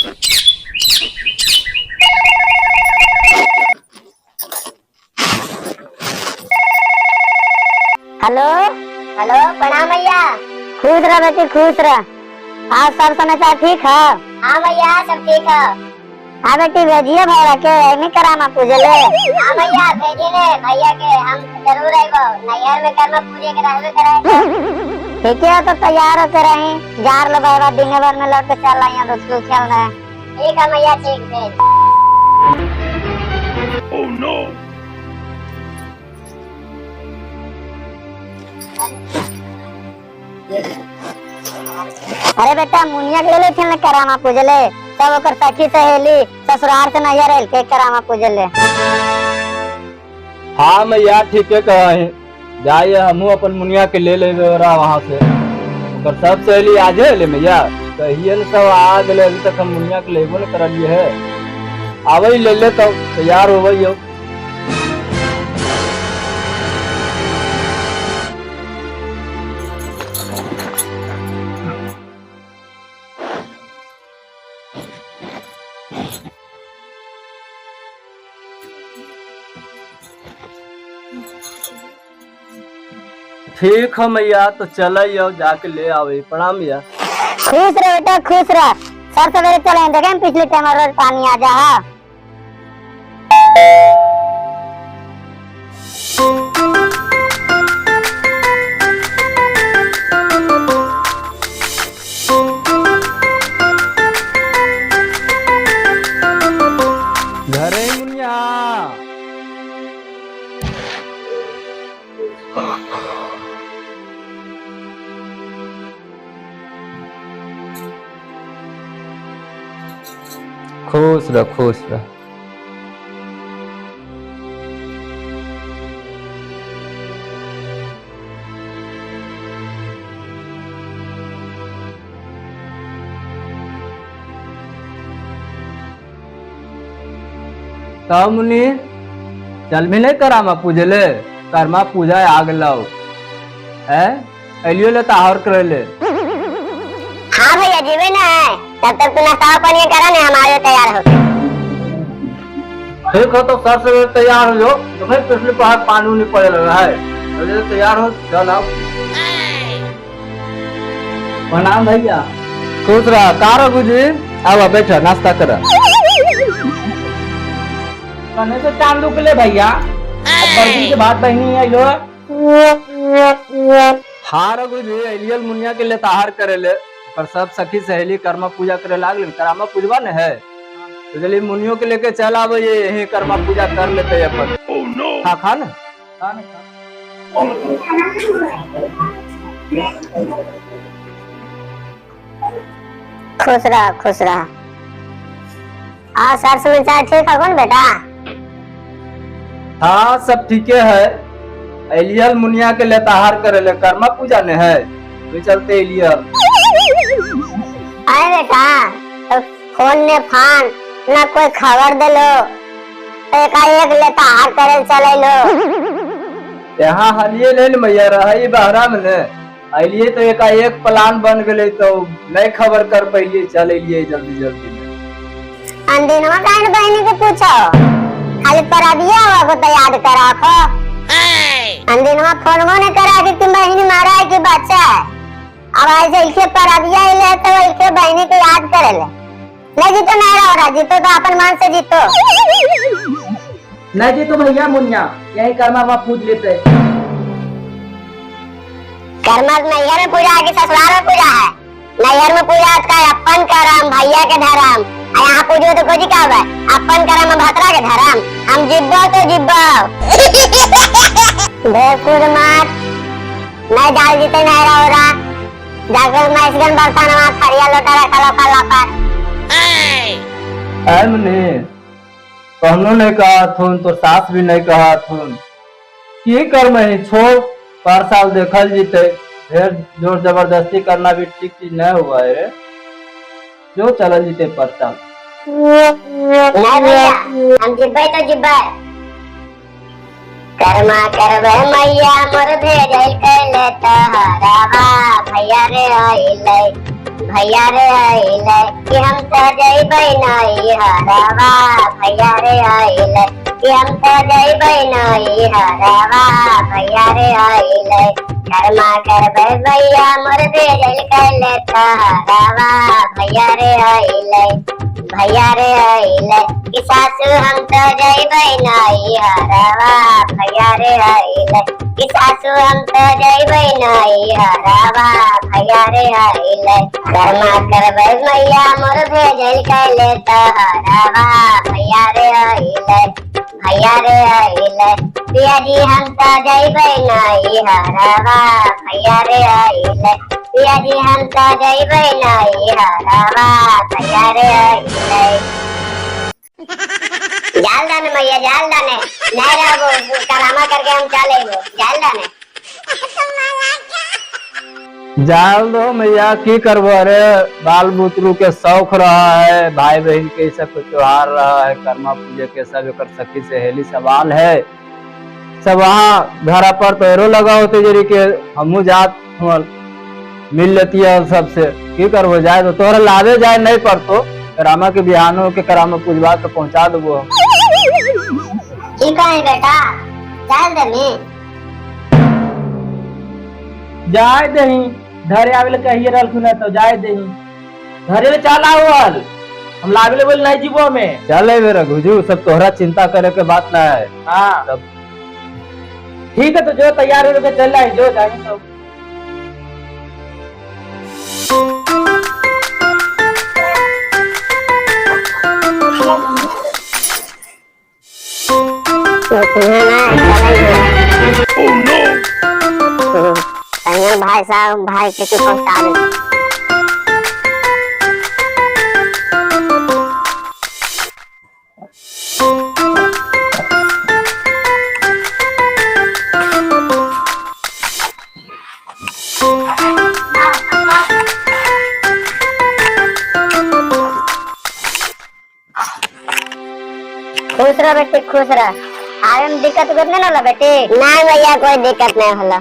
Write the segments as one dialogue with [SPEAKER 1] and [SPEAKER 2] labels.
[SPEAKER 1] Hello
[SPEAKER 2] hello, प्रणाम भैया।
[SPEAKER 1] खुश रह बेटी, खुश रह। आज सब समाचार ठीक है?
[SPEAKER 2] हाँ भैया, सब ठीक है।
[SPEAKER 1] हाँ बेटी, भेजिए भैया के नहीं करामा पूजले।
[SPEAKER 2] हाँ भैया, भेजिए भैया के, हम जरूर आएगो। नैहर में कर्म पूजे के रहबे करे।
[SPEAKER 1] ठीक है, तो तैयार होके रही। जार लो भैया, दिन भर में लौट के चल आई हैं, स्कूल खेलना है।
[SPEAKER 2] ठीक है भैया, ठीक है।
[SPEAKER 3] Oh no!
[SPEAKER 1] अरे बेटा, मुनिया के ले खेलने करामा पूजले। सब ओकर सखी सहेली ससुराल से नैहर आइल के करामा पूजले।
[SPEAKER 4] हाँ मैया ठीक है कहा है। जाइए हमू अपन मुनिया के ले ले वहाँ से। ओकर सब सहेली आज है ले मैया, कहिए न सब आ गए। अभी तक हम मुनिया के लेबो न करलिए है। आवे ले ले तो तैयार होवई हो। ठीक है मैया, तो चल जाके ले आवे। प्रणाम भैया।
[SPEAKER 1] खुश रह बेटा, खुश रह। सर सवेरे चले देखे पिछले टाइम रोज पानी आ जा।
[SPEAKER 4] घरे मुनिया खुश रह, खुश रह। तो मुनि चल भी नहीं करामा पूजले। कर्मा पूजा आ गलो है, अलियो ले ताहर करे ले।
[SPEAKER 2] हाँ भैया, जीवे ना है। तब तक तू नाश्ता पानी करा ना, हम आगे तैयार हो।
[SPEAKER 4] ठीक है, तो सर से तैयार हो जाओ। तो फिर पिछले पहाड़ पानी नहीं पड़े लगा है। अरे तैयार हो, चल आओ। प्रणाम भैया। खुश रहा। कार गुजी आओ, बैठा नाश्ता करा। कने से चांदू के ले भैया, बहनी के बात बहनी आई लो। हार गुजी एलियल मुनिया के ले ताहार करे ले। पर सब सखी सहेली कर्मा पूजा करे लागल। करामा पूजवा न है, तो चलिए मुनियों के लेके चल आवे। ये यही कर्मा पूजा कर लेते अपन।
[SPEAKER 3] Oh no!
[SPEAKER 4] खा खा न खा न
[SPEAKER 1] खुश रह, खुश रह। हाँ, सर समाचार ठीक है कौन बेटा?
[SPEAKER 4] हाँ सब ठीके है। एलियल मुनिया के ले ताहार करे ले, कर्मा पूजा ने है, तो चलते एलियल।
[SPEAKER 1] अरे बेटा, तो फोन ने फान ना कोई खबर दिलो, एकाएक लेता हार करे चले लो।
[SPEAKER 4] यहाँ हलिए ले मैया रही बहरा में ने अलिए, तो एकाएक प्लान बन गए, तो नहीं खबर कर पाइलिए। चल एलिए जल्दी जल्दी में।
[SPEAKER 1] अंदिनवा काइन बहनी के पूछो, खाली परबिया हुआ को तो याद करा खो। अंदिनवा फोनवो ने करा कि तुम बहनी मारा है कि बच्चा है। अब ऐसे इसे परबिया ले तो इसे बहनी को याद करे ले। नहीं जीतो नहीं रहा, जीतो तो अपन मन से जीतो।
[SPEAKER 4] नहीं जी तो भैया मुनिया यही कर्मा वहाँ पूछ लेते।
[SPEAKER 1] कर्मा नैहर में पूजा है कि ससुराल में पूजा है? नैहर में पूजा का अपन करम भैया के धर्म, यहाँ पूजो तो कोई का है अपन करम भतरा के धर्म। हम जिब्बो तो जिब्बो। बेकुर मत, नहीं डाल जीते नहीं रहा। जाकर मैं इसगन बर्तन में खरिया लोटा रखा लोका पर।
[SPEAKER 4] मुनि कहनो नहीं कहा थून, तो सास भी नहीं कहा थून। की कर में छोड़, पर साल देखल जीते। फिर जोर जबरदस्ती करना भी ठीक चीज नहीं हुआ है रे। जो चल जीते पर साल।
[SPEAKER 1] नहीं भैया, हम जिब्बे तो जिब्बे। कर्मा करबे मैया मोर भेजल कैले तहरावा। भैया रे आइले कि हम तो जइबे
[SPEAKER 2] नहीं हरवा भैया रे आइले कि हम तो जइबै नहीं हरवा भैया रे आइले कर्मा करबै भैया मोर भेजल कैले हरवा भैया रे आइले कि सासू हम तो जइबै नहीं हरवा भैया रे आइले कि सासू हम तो जइबै नहीं हरवा भैया रे आइले कर्मा करबै मैया मोर भेजल कैले हरवा भैया रे आइले पिया जी हम तो जइबै नहीं हरवा भैया रे आइले पिया जी हम तो जइबै नहीं हरवा भैया रे आइले जाल दाने मैया जाल दाने नहीं रहबो करामा करके हम चलेबो जाल दाने
[SPEAKER 4] जाल दो मैया की करबो। अरे बाल बुतरू के शौक रहा है, भाई बहन के सब त्योहार रहा है, कर्मा पूजे के सब एक सखी सहेली सवाल है सब वहाँ घर पर पैरों लगा होते जरी के हमू जात मिल लेती है सबसे की करबो। जाए तो तोहरा लावे जाए नहीं पड़तो करामा के बिहानो के करामा पूजवा के पहुँचा देबो हम।
[SPEAKER 2] ठीक है बेटा जाल दे
[SPEAKER 3] जाए दही घरे आवे कहिए रहलखुन तो जाए दही घरे में चल आवल हम लावे बोल नहीं जीवो में
[SPEAKER 4] चले मेरा गुजू सब तोहरा चिंता करे के बात ना है।
[SPEAKER 3] हाँ
[SPEAKER 4] सब
[SPEAKER 3] ठीक है तो जो तैयार हो के चल रहा है जो जाए तो
[SPEAKER 1] भाई साहब भाई के पहुंचा दे
[SPEAKER 2] खुश रह बेटे खुश रह आगे में दिक्कत करने ना ला बेटे
[SPEAKER 1] नहीं भैया कोई दिक्कत नहीं होला।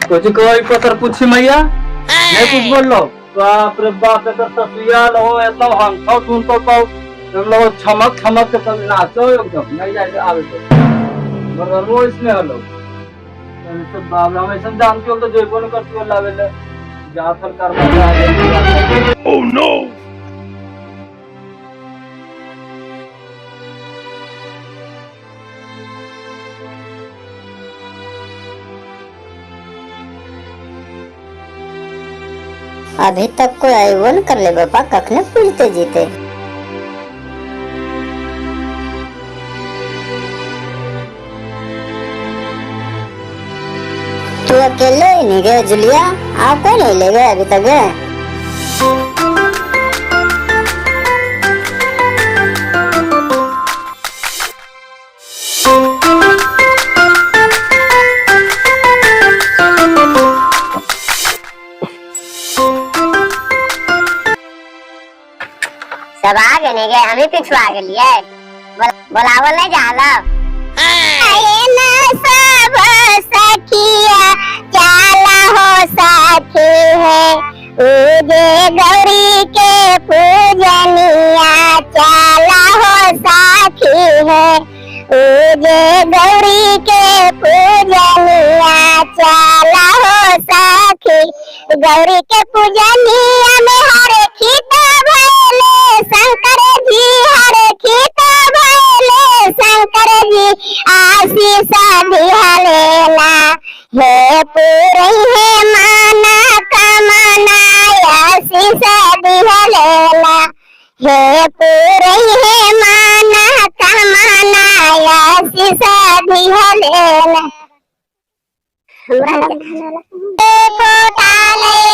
[SPEAKER 4] कुछ कोई पत्थर पूछी मैया नहीं कुछ बोल लो बाप रे बाप तो ससुया लो ऐसा हम सब सुन तो लोग छमक छमक के सब नाचो एकदम नहीं जाए आवे तो मगर वो इसमें हलो सब बाबला में सब जानती हो तो जेबो न करती हो लावेले जाफर कर्मा। ओह नो
[SPEAKER 1] अभी तक कोई आयो न कर ले बापा कखने पूछते जीते तू अकेले ही नहीं गए जुलिया आप कौन नहीं ले गए अभी तक गए।
[SPEAKER 2] सब आगे नहीं गए हम ही पिछुआ गए बोलावल नहीं जाला
[SPEAKER 1] सब सखिया चाला हो साथी है उजे गौरी के पूजनिया चाला हो साथी है उजे गौरी के पूजनिया चाला हो साथी गौरी के पूजनिया में हरे खीता भैले शंकर जी हरे खीता भैले शंकर जी आशीष दिहलेला हे पूरी है माना कामना आशीष दिहलेला हे पूरी है माना कामना आशीष दिहलेला हमरा फोटाले